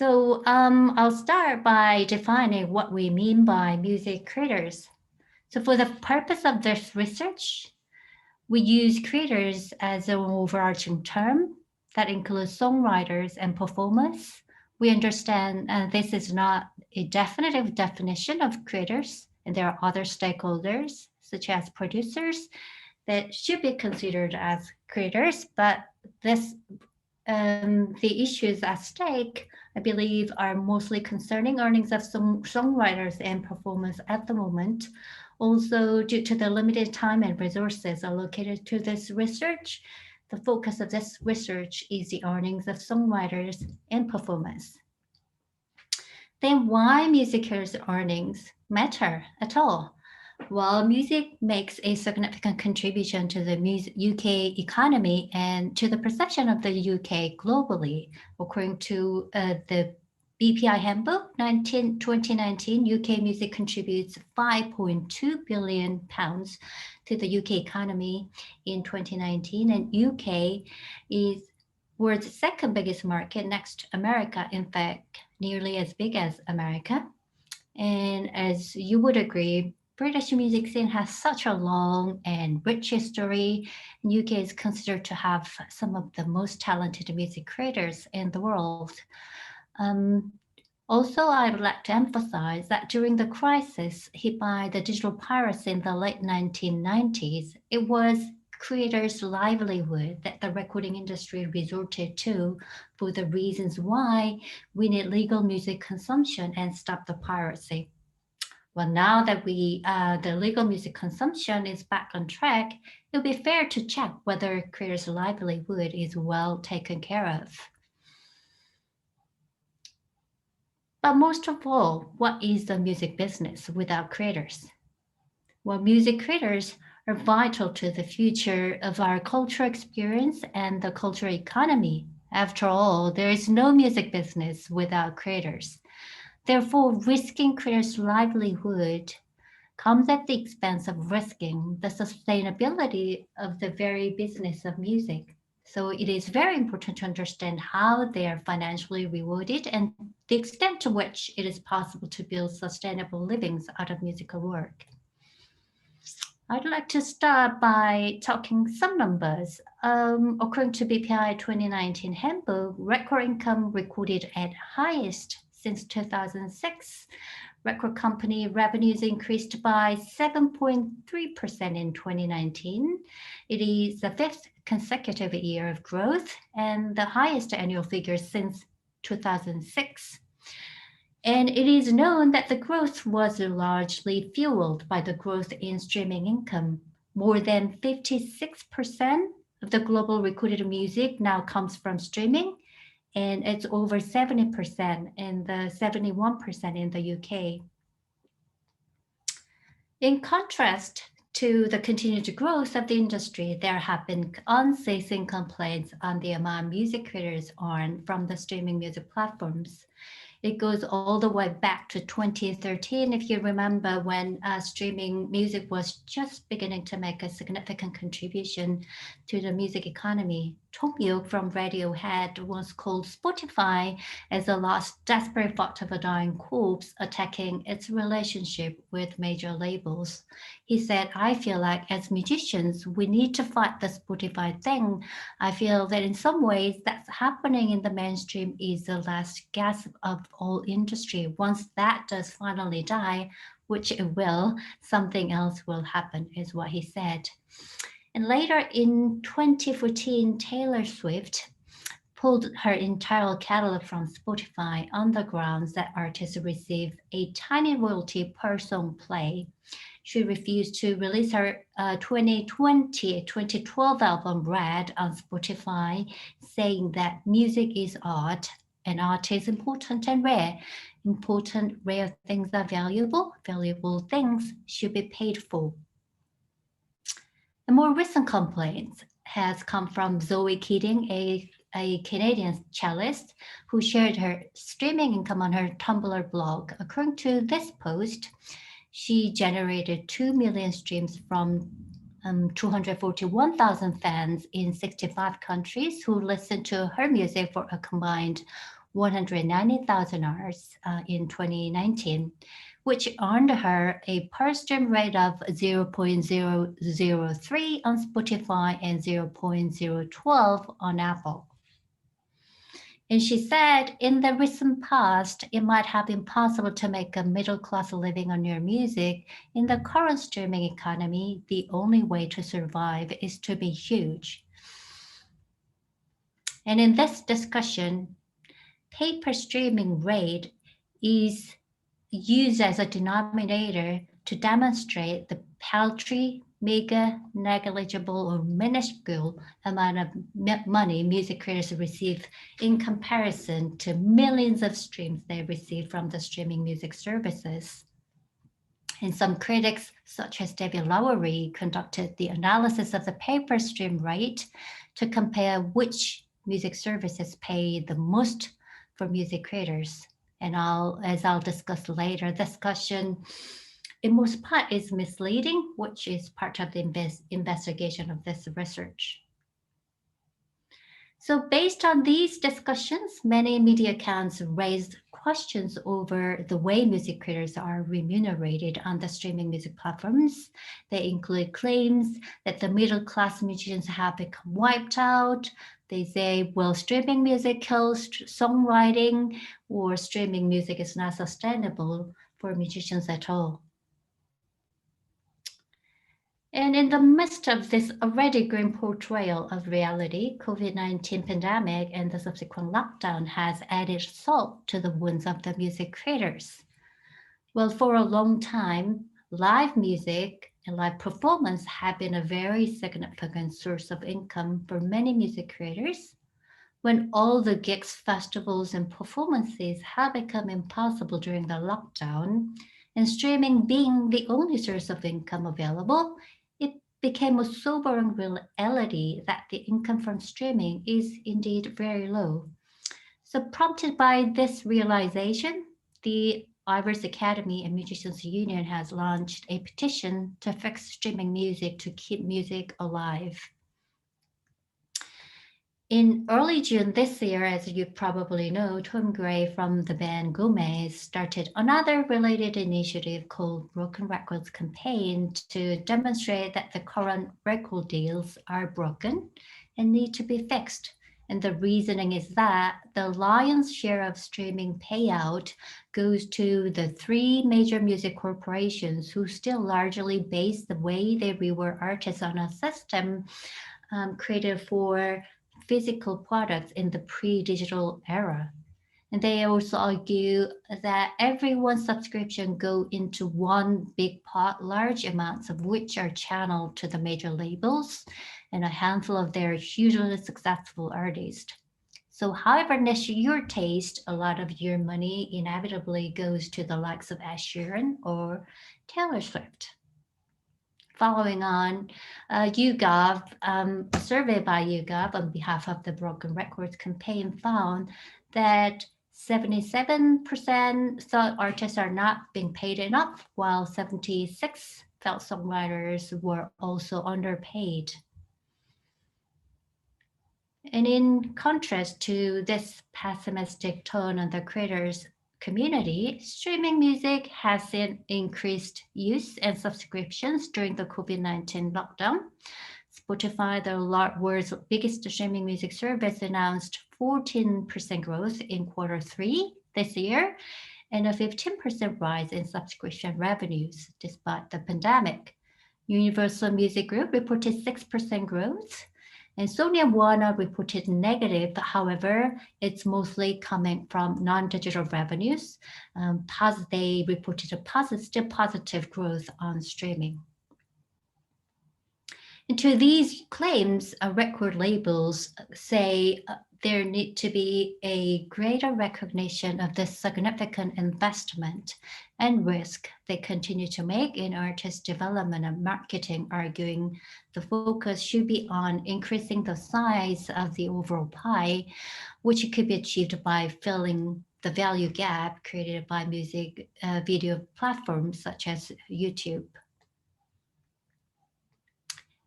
I'll start by defining what we mean by music creators. So for the purpose of this research, we use creators as an overarching term that includes songwriters and performers. We understand this is not a definitive definition of creators, and there are other stakeholders, such as producers, that should be considered as creators, but this the issues at stake, I believe, are mostly concerning earnings of some songwriters and performers at the moment. Also, due to the limited time and resources allocated to this research, the focus of this research is the earnings of songwriters and performers. Then why musicians' earnings matter at all? Well, music makes a significant contribution to the UK economy and to the perception of the UK globally. According to the BPI Handbook 2019, UK music contributes £5.2 billion to the UK economy in 2019, and UK is world's second biggest market next to America, in fact, nearly as big as America. And as you would agree, British music scene has such a long and rich history. UK is considered to have some of the most talented music creators in the world. Um, Also, I would like to emphasize that during the crisis hit by the digital piracy in the late 1990s, it was creators' livelihood that the recording industry resorted to for the reasons why we need legal music consumption and stop the piracy. Well, now that the legal music consumption is back on track, it'll be fair to check whether creators' livelihood is well taken care of. But most of all, what is the music business without creators? Well, music creators are vital to the future of our cultural experience and the cultural economy. After all, there is no music business without creators. Therefore, risking creators' livelihood comes at the expense of risking the sustainability of the very business of music. So it is very important to understand how they are financially rewarded and the extent to which it is possible to build sustainable livings out of musical work. I'd like to start by talking some numbers. According to BPI 2019 handbook, record income recorded at highest since 2006. Record company revenues increased by 7.3% in 2019. It is the fifth consecutive year of growth and the highest annual figure since 2006. And it is known that the growth was largely fueled by the growth in streaming income. More than 56% of the global recorded music now comes from streaming, and it's over 70% and the 71% in the UK. In contrast to the continued growth of the industry, there have been unceasing complaints on the amount music creators earn from the streaming music platforms. It goes all the way back to 2013, if you remember, when streaming music was just beginning to make a significant contribution to the music economy. Tom York from Radiohead once called Spotify as the last desperate thought of a dying corpse attacking its relationship with major labels. He said, I feel like as musicians, we need to fight the Spotify thing. I feel that in some ways that's happening in the mainstream is the last gasp of all industry. Once that does finally die, which it will, something else will happen, is what he said. And later in 2014, Taylor Swift pulled her entire catalog from Spotify on the grounds that artists receive a tiny royalty per song play. She refused to release her 2012 album Red on Spotify, saying that music is art and art is important and rare. Important, rare things are valuable. Valuable things should be paid for. The more recent complaints has come from Zoe Keating, a Canadian cellist who shared her streaming income on her Tumblr blog. According to this post, she generated 2 million streams from 241,000 fans in 65 countries who listened to her music for a combined 190,000 hours in 2019, which earned her a per stream rate of 0.003 on Spotify and 0.012 on Apple. And she said, in the recent past, it might have been possible to make a middle class living on your music. In the current streaming economy, the only way to survive is to be huge. And in this discussion, pay per streaming rate is used as a denominator to demonstrate the paltry, meager, negligible, or minuscule amount of money music creators receive in comparison to millions of streams they receive from the streaming music services. And some critics, such as David Lowery, conducted the analysis of the pay per stream rate to compare which music services pay the most for music creators. And as I'll discuss later, discussion in most part is misleading, which is part of the investigation of this research. So based on these discussions, many media accounts raised questions over the way music creators are remunerated on the streaming music platforms. They include claims that the middle class musicians have become wiped out. They say, well, streaming music kills songwriting, or streaming music is not sustainable for musicians at all. And in the midst of this already grim portrayal of reality, COVID-19 pandemic and the subsequent lockdown has added salt to the wounds of the music creators. Well, for a long time, live music and live performance have been a very significant source of income for many music creators. When all the gigs, festivals, and performances have become impossible during the lockdown, and streaming being the only source of income available, it became a sobering reality that the income from streaming is indeed very low. So, prompted by this realization, the Ivers Academy and Musicians Union has launched a petition to fix streaming music to keep music alive. In early June this year, as you probably know, Tom Gray from the band Gomez started another related initiative called Broken Records Campaign to demonstrate that the current record deals are broken and need to be fixed. And the reasoning is that the lion's share of streaming payout goes to the three major music corporations who still largely base the way they reward artists on a system created for physical products in the pre-digital era. And they also argue that everyone's subscription go into one big pot, large amounts of which are channeled to the major labels and a handful of their hugely successful artists. So however niche your taste, a lot of your money inevitably goes to the likes of Ed Sheeran or Taylor Swift. Following on, YouGov, a survey by YouGov on behalf of the Broken Records campaign found that 77% thought artists are not being paid enough, while 76 felt songwriters were also underpaid. And in contrast to this pessimistic tone on the creators' community, streaming music has seen increased use and subscriptions during the COVID-19 lockdown. Spotify, the world's biggest streaming music service, announced 14% growth in quarter three this year and a 15% rise in subscription revenues despite the pandemic. Universal Music Group reported 6% growth, and Sony and Warner reported negative. However, it's mostly coming from non-digital revenues. They reported still positive growth on streaming. And to these claims, record labels say there need to be a greater recognition of the significant investment and risk they continue to make in artist development and marketing, arguing the focus should be on increasing the size of the overall pie, which could be achieved by filling the value gap created by music video platforms such as YouTube.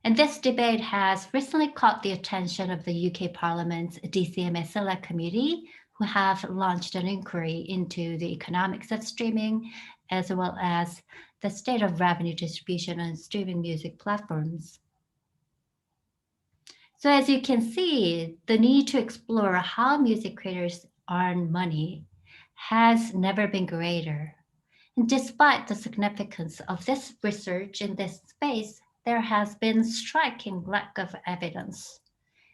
And this debate has recently caught the attention of the UK Parliament's DCMA Select Committee, who have launched an inquiry into the economics of streaming, as well as the state of revenue distribution on streaming music platforms. So, as you can see, the need to explore how music creators earn money has never been greater. And despite the significance of this research in this space, there has been striking lack of evidence.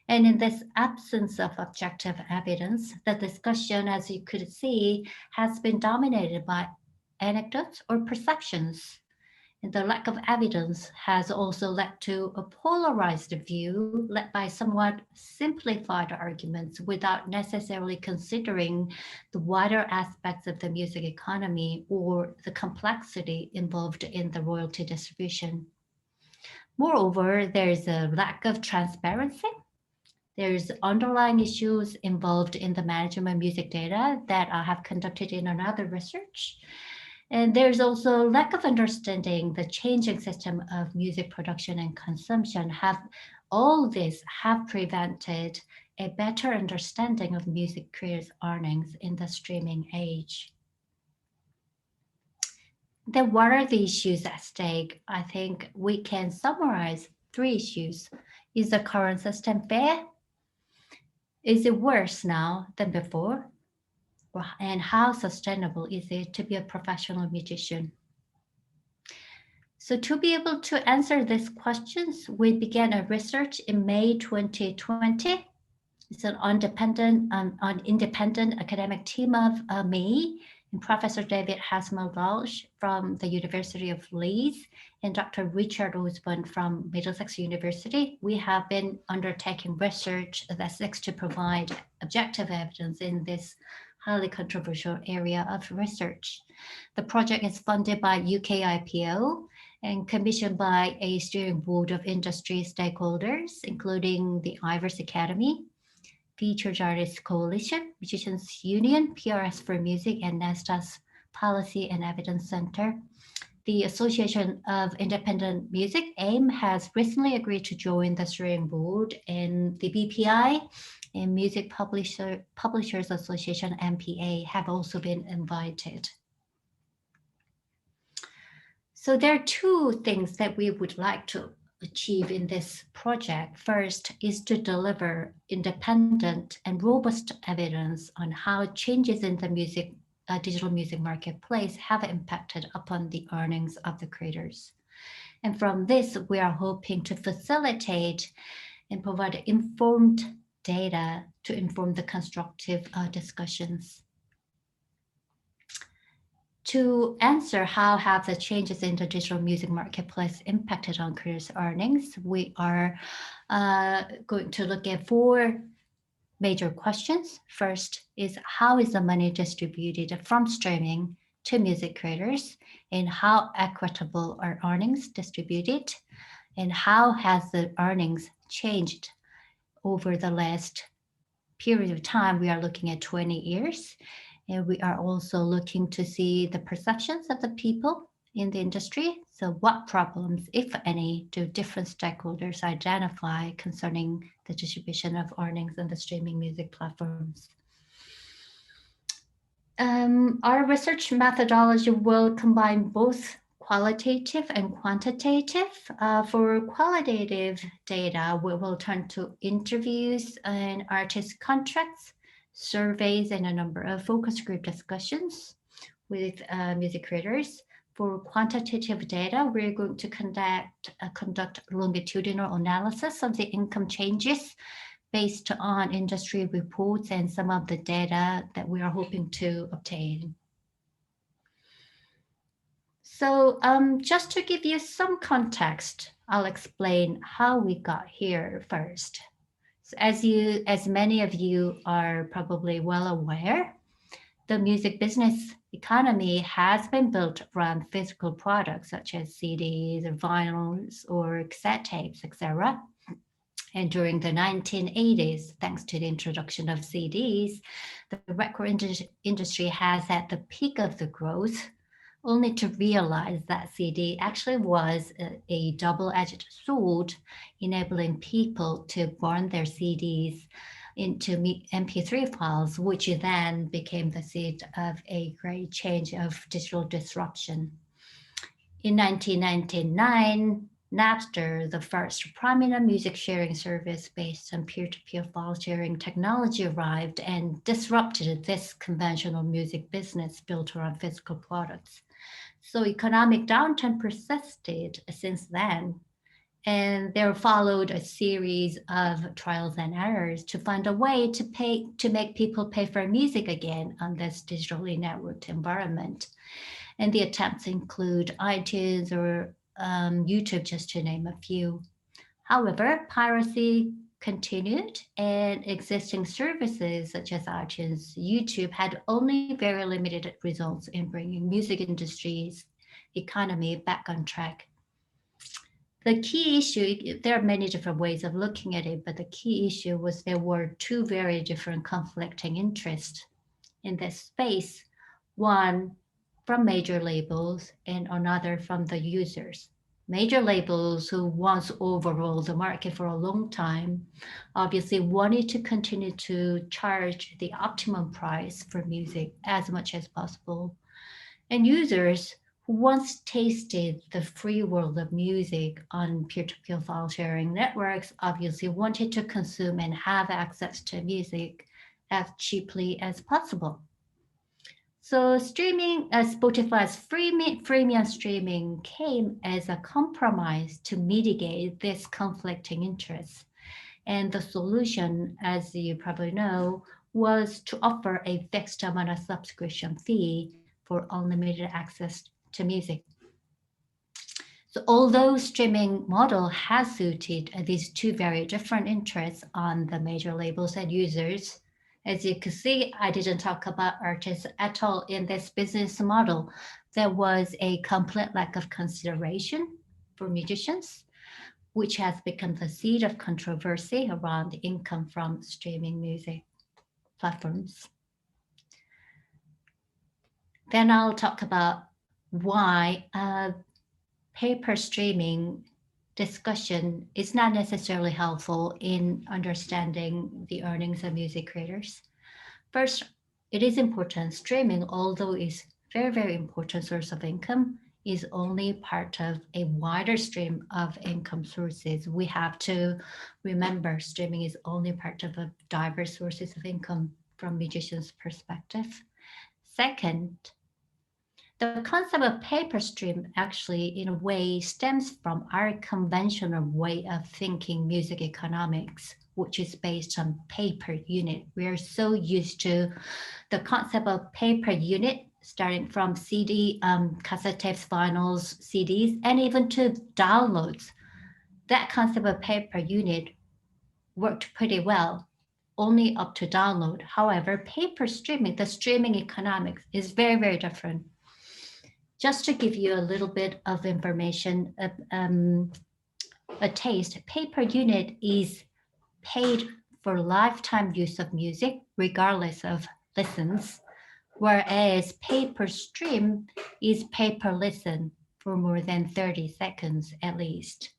And in this absence of objective evidence, the discussion, as you could see, has been dominated by anecdotes or perceptions. And the lack of evidence has also led to a polarized view led by somewhat simplified arguments without necessarily considering the wider aspects of the music economy or the complexity involved in the royalty distribution. Moreover, there's a lack of transparency. There's underlying issues involved in the management of music data that I have conducted in another research. And there's also lack of understanding the changing system of music production and consumption. Have all this have prevented a better understanding of music creators' earnings in the streaming age. Then what are the issues at stake? I think we can summarize three issues. Is the current system fair? Is it worse now than before? And how sustainable is it to be a professional musician? So to be able to answer these questions, we began a research in May 2020. It's an independent academic team of me and Professor David Hasselbalch from the University of Leeds and Dr. Richard Osborne from Middlesex University. We have been undertaking research that seeks to provide objective evidence in this highly controversial area of research. The project is funded by UK IPO and commissioned by a steering board of industry stakeholders, including the Ivers Academy, Featured Artists Coalition, Musicians Union, PRS for Music, and NASDA's Policy and Evidence Center. The Association of Independent Music, AIM, has recently agreed to join the steering board, and the BPI and Music Publishers Association, MPA, have also been invited. So there are two things that we would like to achieve in this project. First is to deliver independent and robust evidence on how changes in the digital music marketplace have impacted upon the earnings of the creators. And from this, we are hoping to facilitate and provide informed data to inform the constructive discussions. To answer how have the changes in the digital music marketplace impacted on creators' earnings, we are going to look at four major questions. First is how is the money distributed from streaming to music creators, and how equitable are earnings distributed, and how has the earnings changed over the last period of time. We are looking at 20 years. And we are also looking to see the perceptions of the people in the industry. So what problems, if any, do different stakeholders identify concerning the distribution of earnings on the streaming music platforms? Our research methodology will combine both qualitative and quantitative. For qualitative data, we will turn to interviews and artist contracts, surveys, and a number of focus group discussions with music creators. For quantitative data, we're going to conduct longitudinal analysis of the income changes based on industry reports and some of the data that we are hoping to obtain. So just to give you some context, I'll explain how we got here first. So as many of you are probably well aware, the music business economy has been built around physical products such as CDs or vinyls or cassette tapes, etc. And during the 1980s, thanks to the introduction of CDs, the record industry has at the peak of the growth, only to realize that CD actually was a double-edged sword, enabling people to burn their CDs into MP3 files, which then became the seed of a great change of digital disruption. In 1999, Napster, the first prominent music sharing service based on peer-to-peer file sharing technology, arrived and disrupted this conventional music business built around physical products. So economic downturn persisted since then, and there followed a series of trials and errors to find a way to make people pay for music again on this digitally networked environment. And the attempts include iTunes or YouTube, just to name a few. However, piracy continued, and existing services such as iTunes, YouTube had only very limited results in bringing music industry's economy back on track. The key issue, there are many different ways of looking at it, but the key issue was there were two very different conflicting interests in this space. One from major labels and another from the users. Major labels, who once overruled the market for a long time, obviously wanted to continue to charge the optimum price for music as much as possible. And users who once tasted the free world of music on peer-to-peer file sharing networks obviously wanted to consume and have access to music as cheaply as possible. So streaming, Spotify's freemium streaming came as a compromise to mitigate this conflicting interests. And the solution, as you probably know, was to offer a fixed amount of subscription fee for unlimited access to music. So although streaming model has suited these two very different interests on the major labels and users, as you can see, I didn't talk about artists at all in this business model. There was a complete lack of consideration for musicians, which has become the seed of controversy around income from streaming music platforms. Then I'll talk about why paper streaming discussion is not necessarily helpful in understanding the earnings of music creators. First, it is important. Streaming, although is very, very important source of income, is only part of a wider stream of income sources. We have to remember streaming is only part of a diverse sources of income from musicians' perspective. Second, the concept of paper stream actually, in a way, stems from our conventional way of thinking music economics, which is based on pay per unit. We are so used to the concept of pay per unit, starting from CD, cassette tapes, vinyls, CDs, and even to downloads. That concept of pay per unit worked pretty well, only up to download. However, paper streaming, the streaming economics is very, very different. Just to give you a little bit of information, a taste, pay per unit is paid for lifetime use of music, regardless of listens, whereas pay per stream is pay per listen for more than 30 seconds at least.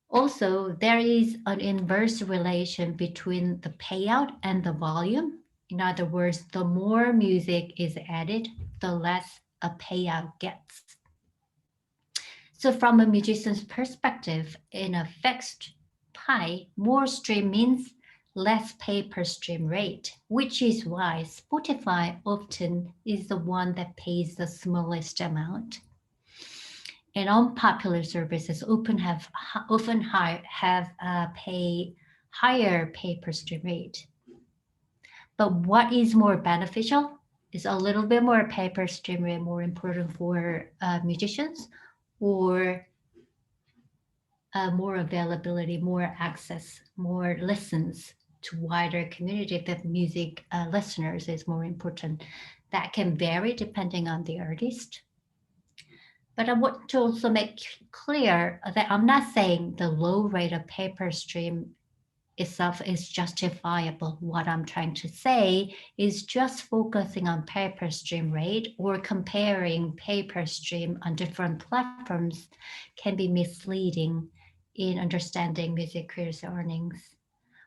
Also, there is an inverse relation between the payout and the volume. In other words, the more music is added, the less a payout gets. So from a musician's perspective, in a fixed pie, more stream means less pay per stream rate, which is why Spotify often is the one that pays the smallest amount. And unpopular services often have pay higher pay per stream rate. But what is more beneficial is a little bit more pay per stream rate more important for musicians, or more availability, more access, more listens to wider community of music listeners is more important. That can vary depending on the artist. But I want to also make clear that I'm not saying the low rate of pay per stream itself is justifiable. What I'm trying to say is just focusing on pay per stream rate or comparing pay per stream on different platforms can be misleading in understanding music creators' earnings.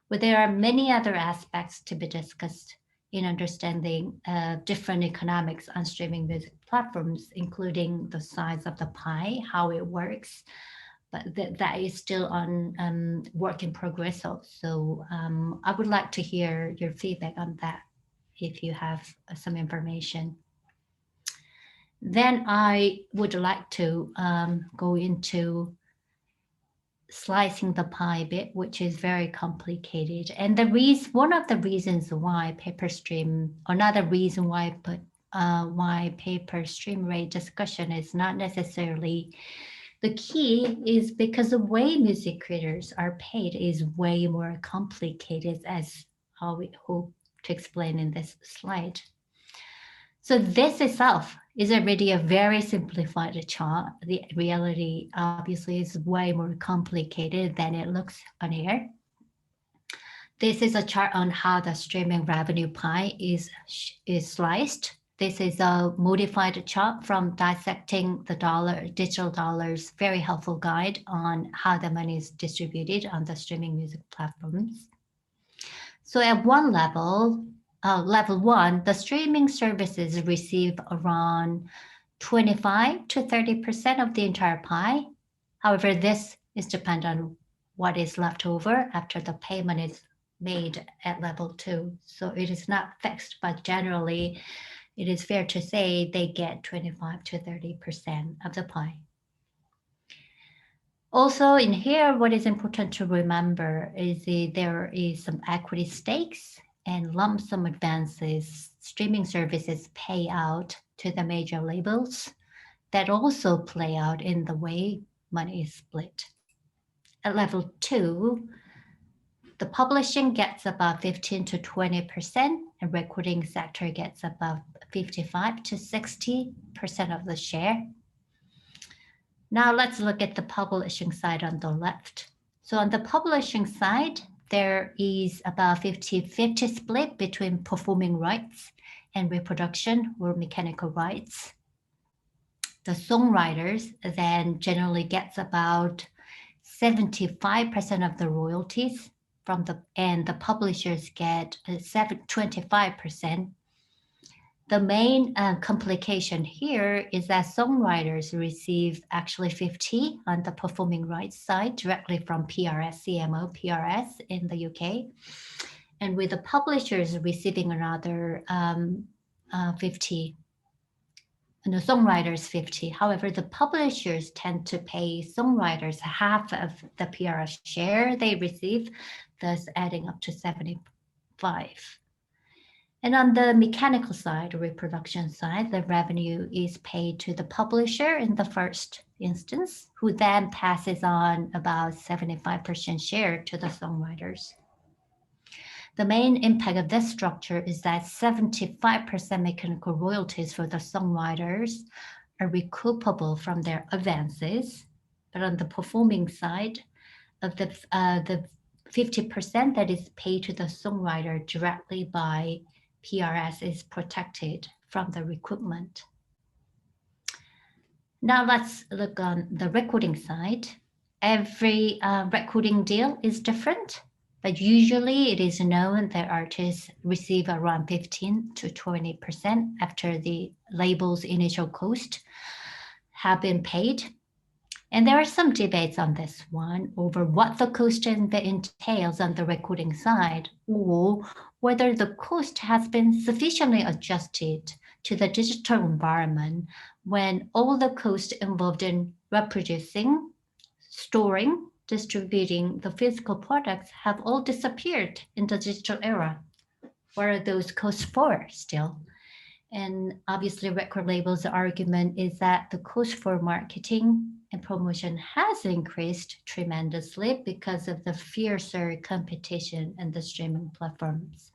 But there are many other aspects to be discussed in understanding different economics on streaming music platforms, including the size of the pie, how it works, but that is still on work in progress. So I would like to hear your feedback on that if you have some information. Then I would like to go into slicing the pie bit, which is very complicated. And one of the reasons why paper stream, another reason why paper stream rate discussion is not necessarily the key is because the way music creators are paid is way more complicated, as how we hope to explain in this slide. So this itself is already a very simplified chart. The reality obviously is way more complicated than it looks on here. This is a chart on how the streaming revenue pie is sliced. This is a modified chart from Dissecting the Digital Dollars, very helpful guide on how the money is distributed on the streaming music platforms. So at one level, level one, the streaming services receive around 25 to 30% of the entire pie. However, this is dependent on what is left over after the payment is made at level two. So it is not fixed, but generally it is fair to say they get 25 to 30% of the pie. Also in here, what is important to remember is there is some equity stakes and lump sum advances streaming services pay out to the major labels that also play out in the way money is split. At level two, the publishing gets about 15 to 20%, and recording sector gets about 55 to 60% of the share. Now let's look at the publishing side on the left. So on the publishing side, there is about 50-50 split between performing rights and reproduction or mechanical rights. The songwriters then generally gets about 75% of the royalties and the publishers get 25%. The main complication here is that songwriters receive actually 50 on the performing rights side directly from PRS, CMO, PRS in the UK, and with the publishers receiving another 50, and the songwriters 50. However, the publishers tend to pay songwriters half of the PRS share they receive, thus adding up to 75. And on the mechanical side, reproduction side, the revenue is paid to the publisher in the first instance, who then passes on about 75% share to the songwriters. The main impact of this structure is that 75% mechanical royalties for the songwriters are recoupable from their advances, but on the performing side of the 50% that is paid to the songwriter directly by PRS is protected from the recoupment. Now let's look on the recording side. Every recording deal is different, but usually it is known that artists receive around 15 to 20% after the label's initial cost have been paid. And there are some debates on this one over what the cost entails on the recording side, or whether the cost has been sufficiently adjusted to the digital environment when all the costs involved in reproducing, storing, distributing the physical products have all disappeared in the digital era. What are those costs for still? And obviously record labels' argument is that the cost for marketing and promotion has increased tremendously because of the fiercer competition in the streaming platforms.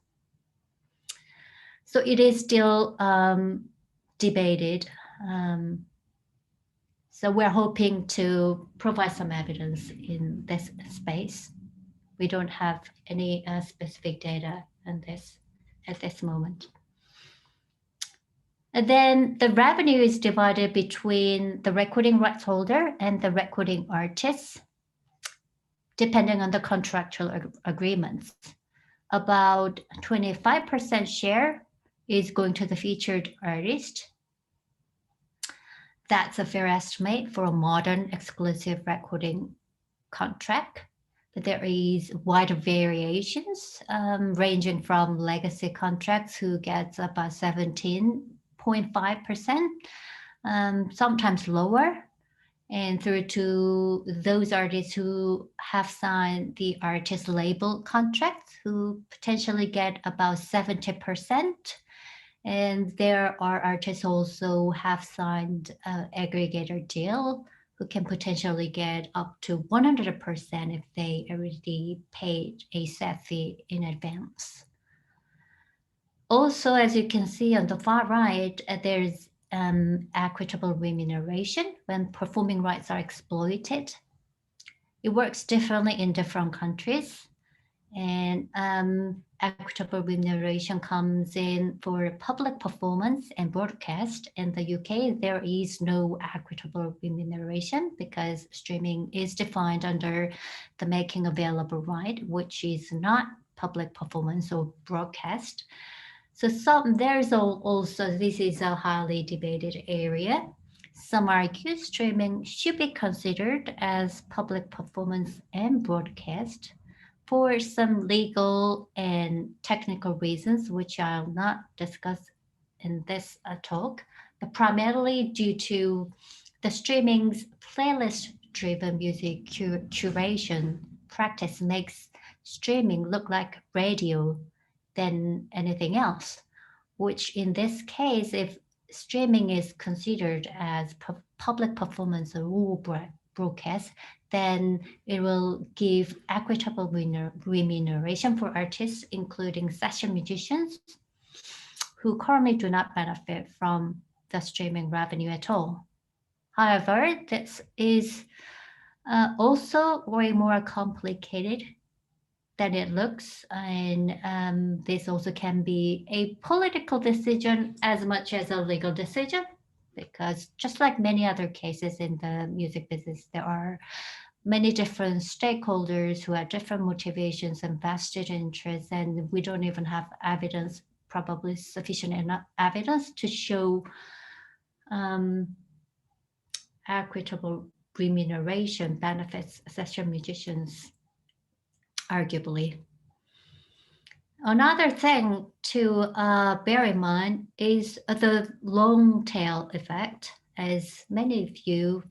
So it is still debated. So we're hoping to provide some evidence in this space. We don't have any specific data on this at this moment. And then the revenue is divided between the recording rights holder and the recording artists. depending on the contractual agreements. About 25% share is going to the featured artist. That's a fair estimate for a modern exclusive recording contract. But there is wide variations, ranging from legacy contracts who gets about 17.5%, sometimes lower, and through to those artists who have signed the artist label contracts who potentially get about 70%. And there are artists also have signed an aggregator deal who can potentially get up to 100% if they already paid a set fee in advance. Also, as you can see on the far right, there's equitable remuneration when performing rights are exploited. It works differently in different countries. And equitable remuneration comes in for public performance and broadcast. In the UK, there is no equitable remuneration because streaming is defined under the making available right, which is not public performance or broadcast. So there's also, this is a highly debated area. Some argue streaming should be considered as public performance and broadcast for some legal and technical reasons, which I'll not discuss in this talk, but primarily due to the streaming's playlist-driven music curation practice makes streaming look like radio than anything else, which in this case, if streaming is considered as public performance or broadcast, then it will give equitable remuneration for artists, including session musicians, who currently do not benefit from the streaming revenue at all. However, this is also way more complicated than it looks, and this also can be a political decision as much as a legal decision, because just like many other cases in the music business, there are many different stakeholders who have different motivations and vested interests, and we don't even have evidence, probably sufficient enough evidence to show equitable remuneration benefits session musicians, arguably. Another thing to bear in mind is the long tail effect. As many of you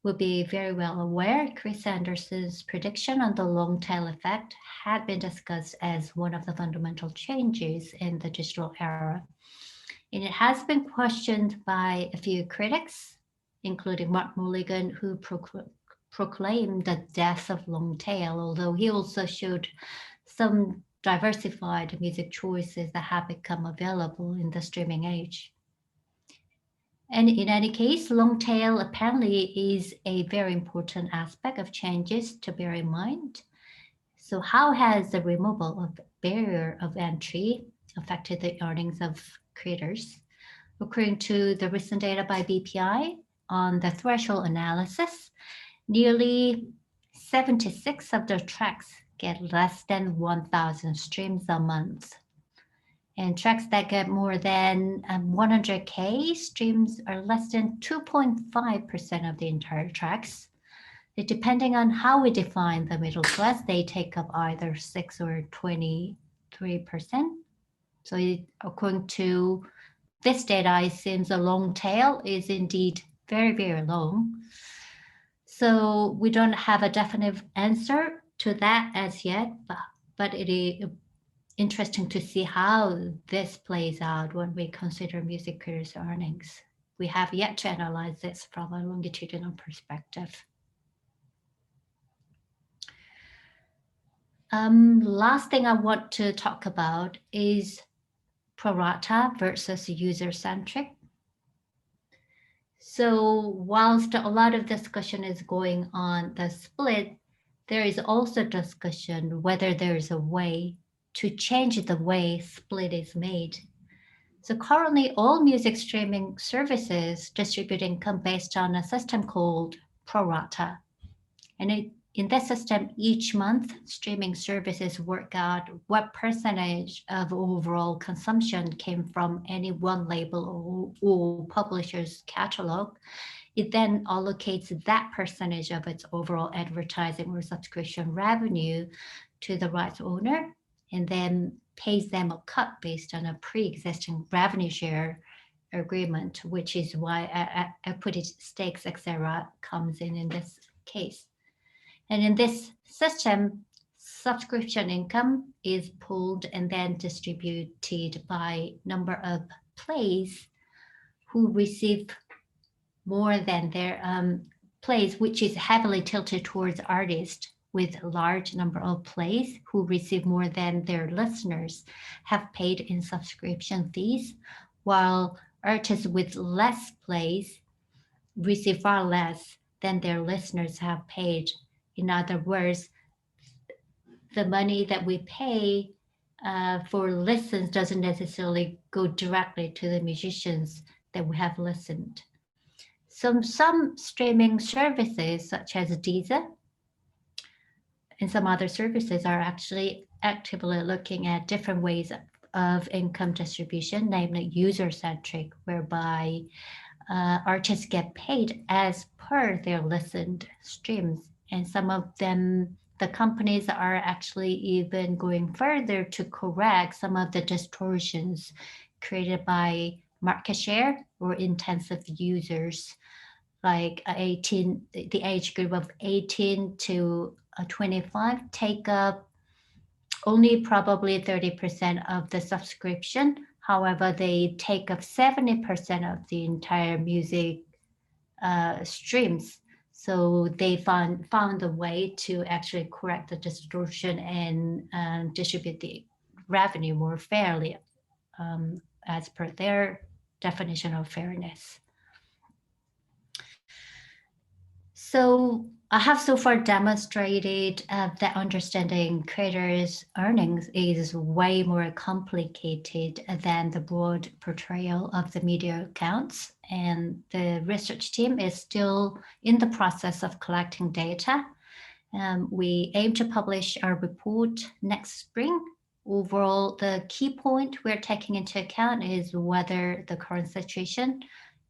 will be very well aware, Chris Anderson's prediction on the long tail effect had been discussed as one of the fundamental changes in the digital era. And it has been questioned by a few critics, including Mark Mulligan, who proclaimed the death of long tail, although he also showed some diversified music choices that have become available in the streaming age. And in any case, long tail apparently is a very important aspect of changes to bear in mind. So how has the removal of barrier of entry affected the earnings of creators? According to the recent data by BPI on the threshold analysis, nearly 76 of the tracks get less than 1,000 streams a month. And tracks that get more than 100K streams are less than 2.5% of the entire tracks. Depending on how we define the middle class, they take up either 6 or 23%. So according to this data, it seems a long tail is indeed very, very long. So we don't have a definite answer to that as yet, but it is interesting to see how this plays out when we consider music creators' earnings. We have yet to analyze this from a longitudinal perspective. Last thing I want to talk about is pro-rata versus user-centric. So whilst a lot of discussion is going on the split, there is also discussion whether there is a way to change the way split is made. So currently all music streaming services distribute income based on a system called pro-rata. And it in that system, each month, streaming services work out what percentage of overall consumption came from any one label or publisher's catalog. It then allocates that percentage of its overall advertising or subscription revenue to the rights owner and then pays them a cut based on a pre-existing revenue share agreement, which is why equity stakes, etc., comes in this case. And in this system, subscription income is pooled and then distributed by number of plays who receive more than their plays, which is heavily tilted towards artists with a large number of plays who receive more than their listeners have paid in subscription fees, while artists with less plays receive far less than their listeners have paid. In other words, the money that we pay for listens doesn't necessarily go directly to the musicians that we have listened. Some streaming services, such as Deezer and some other services, are actually actively looking at different ways of income distribution, namely user-centric, whereby artists get paid as per their listened streams. And some of them, the companies are actually even going further to correct some of the distortions created by market share or intensive users, like 18, the age group of 18 to 25 take up only probably 30% of the subscription. However, they take up 70% of the entire music streams. So they found a way to actually correct the distortion and distribute the revenue more fairly, as per their definition of fairness. So I have so far demonstrated that understanding creators' earnings is way more complicated than the broad portrayal of the media accounts. And the research team is still in the process of collecting data. We aim to publish our report next spring. Overall, the key point we're taking into account is whether the current situation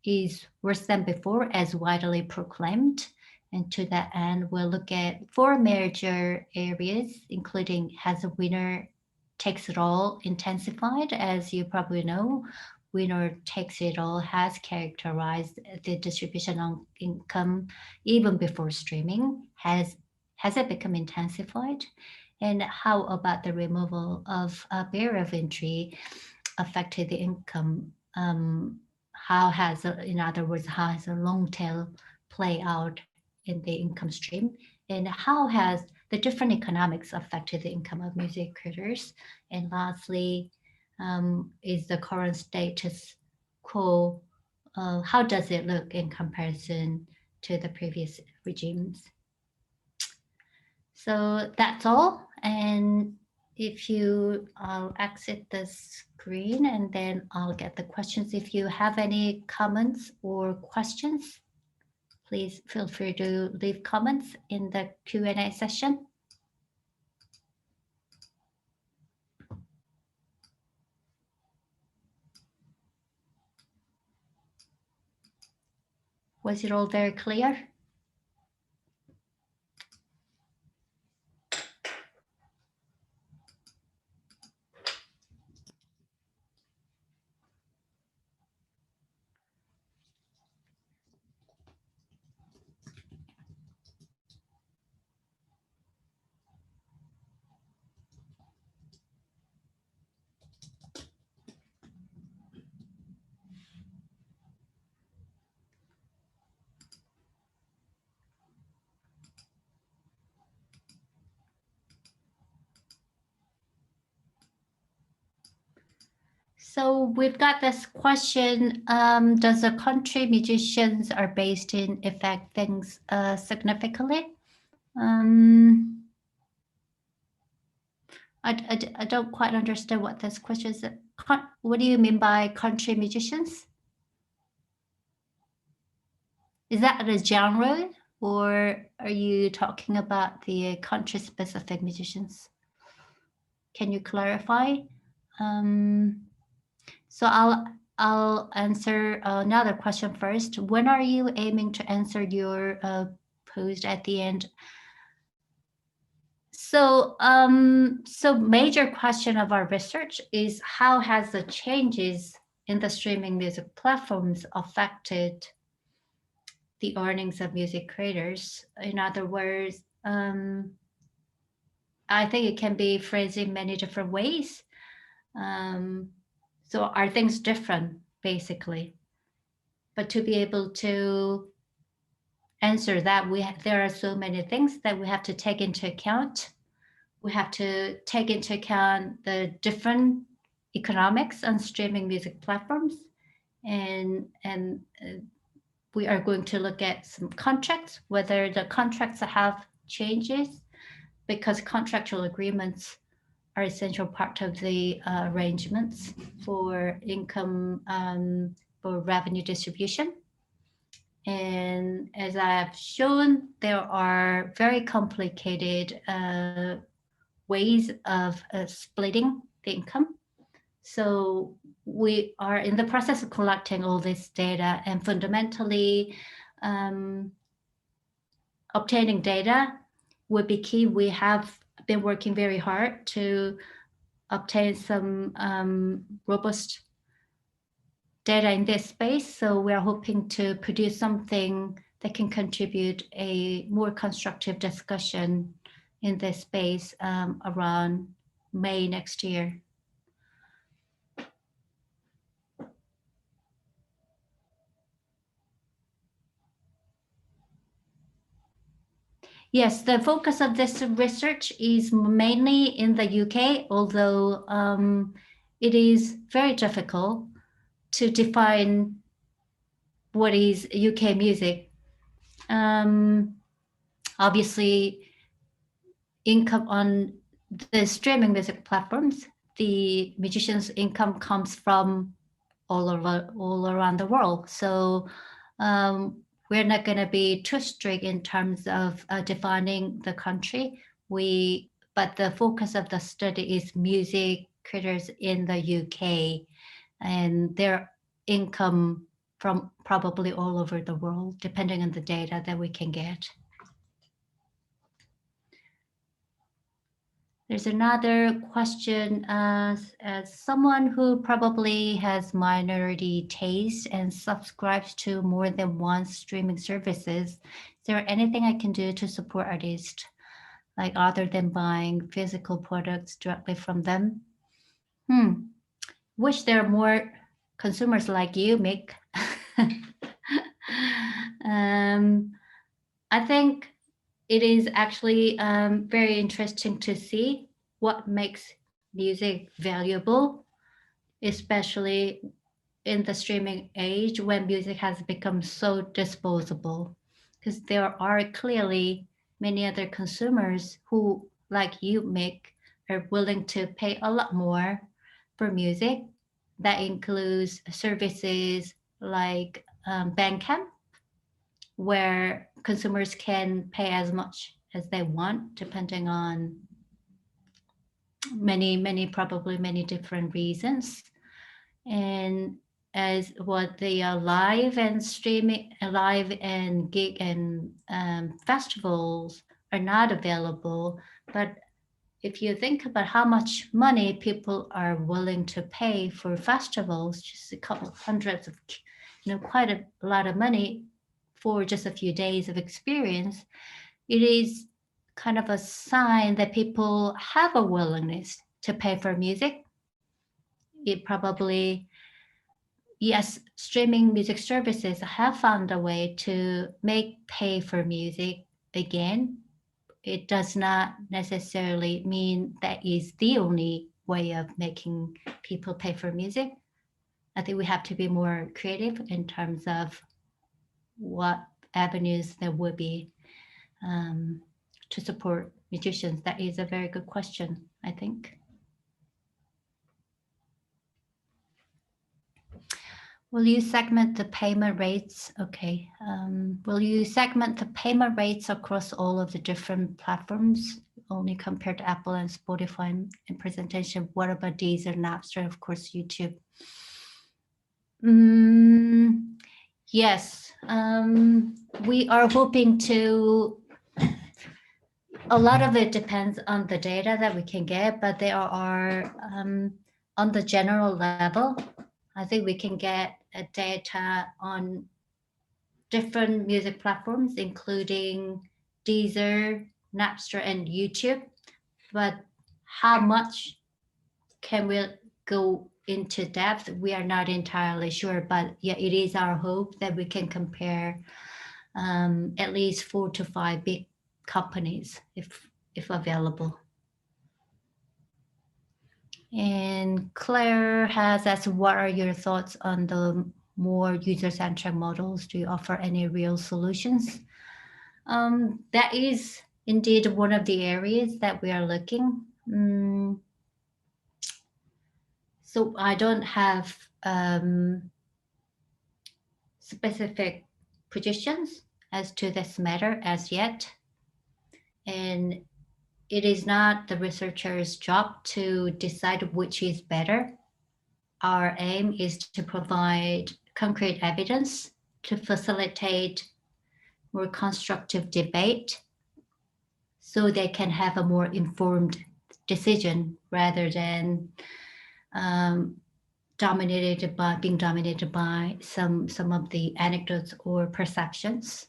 is worse than before, as widely proclaimed. And to that end, we'll look at four major areas, including has a winner takes it all intensified. As you probably know, winner takes it all has characterized the distribution of income even before streaming. Has it become intensified? And how about the removal of a barrier of entry affected the income? How has, in other words, how has a long tail play out in the income stream? And how has the different economics affected the income of music creators? And lastly, is the current status quo, how does it look in comparison to the previous regimes? So that's all. And if you, I'll exit the screen and then I'll get the questions. If you have any comments or questions, please feel free to leave comments in the Q&A session. Was it all very clear? So we've got this question, does the country musicians are based in affect things significantly? I don't quite understand what this question is. What do you mean by country musicians? Is that a genre? or are you talking about the country-specific musicians? Can you clarify? Um, so I'll answer another question first. When are you aiming to answer your post at the end? So major question of our research is how has the changes in the streaming music platforms affected the earnings of music creators? In other words, I think it can be phrased in many different ways. Um, so are things different, basically? But to be able to answer that, there are so many things that we have to take into account. We have to take into account the different economics on streaming music platforms, and we are going to look at some contracts, whether the contracts have changes, because contractual agreements are essential part of the arrangements for income, for revenue distribution. And as I've shown, there are very complicated ways of splitting the income. So we are in the process of collecting all this data, and fundamentally, um, obtaining data would be key. We have been working very hard to obtain some robust data in this space. So we are hoping to produce something that can contribute a more constructive discussion in this space around May next year. Yes, the focus of this research is mainly in the UK, although it is very difficult to define what is UK music. Obviously, income on the streaming music platforms, the musicians' income comes from all around the world. So we're not going to be too strict in terms of defining the country. But the focus of the study is music creators in the UK and their income from probably all over the world, depending on the data that we can get. There's another question. As someone who probably has minority taste and subscribes to more than one streaming services, is there anything I can do to support artists, like other than buying physical products directly from them? Wish there are more consumers like you, Mick. I think it is actually very interesting to see what makes music valuable, especially in the streaming age when music has become so disposable. Because there are clearly many other consumers who, like you, Mick, are willing to pay a lot more for music. That includes services like Bandcamp, where consumers can pay as much as they want, depending on probably many different reasons. And as what the live and streaming, live and gig and festivals are not available. But if you think about how much money people are willing to pay for festivals, just a couple hundreds of, quite a lot of money for just a few days of experience, it is kind of a sign that people have a willingness to pay for music. It probably, yes, streaming music services have found a way to make pay for music again. It does not necessarily mean that is the only way of making people pay for music. I think we have to be more creative in terms of what avenues there would be to support musicians. That is a very good question, I think. Will you segment the payment rates? Okay. Will you segment the payment rates across all of the different platforms, only compared to Apple and Spotify in presentation? What about Deezer, Napster, of course, YouTube? Yes. We are hoping to. A lot of it depends on the data that we can get, but there are on the general level, I think we can get data on different music platforms, including Deezer, Napster, and YouTube. But how much can we go into depth? We are not entirely sure. But yeah, it is our hope that we can compare at least 4 to 5 big companies if available. And Claire has asked, what are your thoughts on the more user-centric models? Do you offer any real solutions? That is indeed one of the areas that we are looking. So I don't have specific projections as to this matter as yet. And it is not the researcher's job to decide which is better. Our aim is to provide concrete evidence to facilitate more constructive debate so they can have a more informed decision rather than being dominated by some of the anecdotes or perceptions.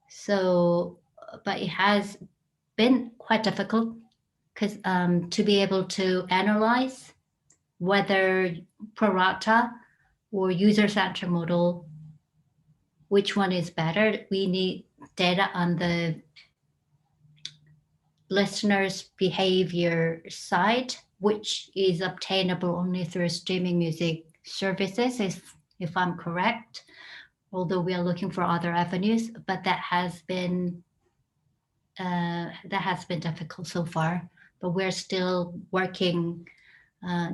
So, but it has been quite difficult because to be able to analyze whether pro-rata or user-centered model, which one is better, we need data on the listener's behavior side, which is obtainable only through streaming music services, if I'm correct, although we are looking for other avenues, but that has been difficult so far. But we're still working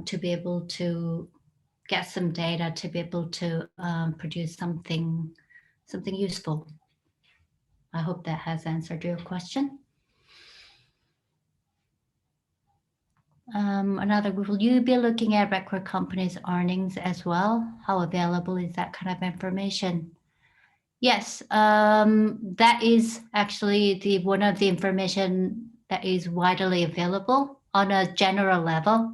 to be able to get some data to be able to produce something useful. I hope that has answered your question. Another, will you be looking at record companies' earnings as well? How available is that kind of information? Yes, that is actually one of the information that is widely available on a general level.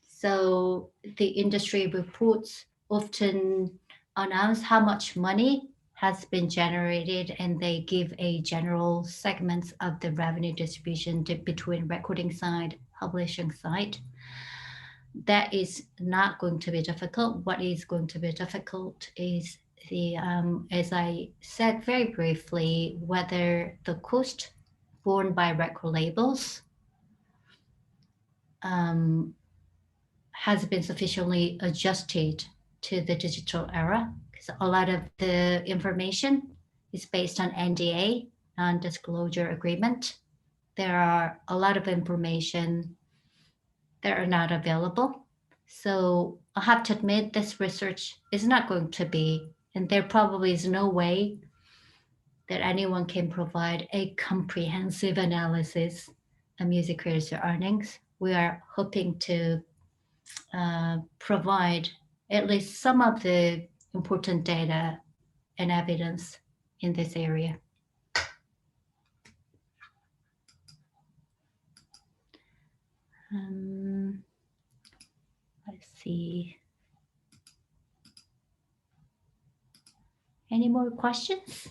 So the industry reports often announce how much money has been generated, and they give a general segments of the revenue distribution between recording side, publishing side. That is not going to be difficult. What is going to be difficult is the, as I said very briefly, whether the cost borne by record labels has been sufficiently adjusted to the digital era, because a lot of the information is based on NDA, non-disclosure agreement. There are a lot of information that are not available. So I have to admit this research is not going to be, and there probably is no way that anyone can provide a comprehensive analysis of music creators' earnings. We are hoping to provide at least some of the important data and evidence in this area. Let's see. Any more questions?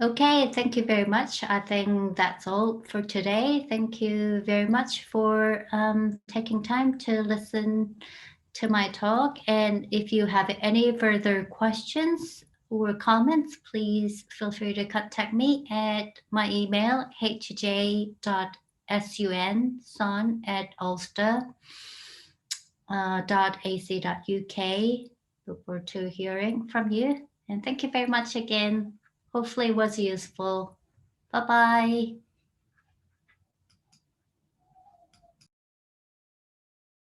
Okay, thank you very much. I think that's all for today. Thank you very much for taking time to listen to my talk. And if you have any further questions or comments, please feel free to contact me at my email, hj.sun@ulster.ac.uk. Look forward to hearing from you. And thank you very much again. Hopefully it was useful. Bye-bye.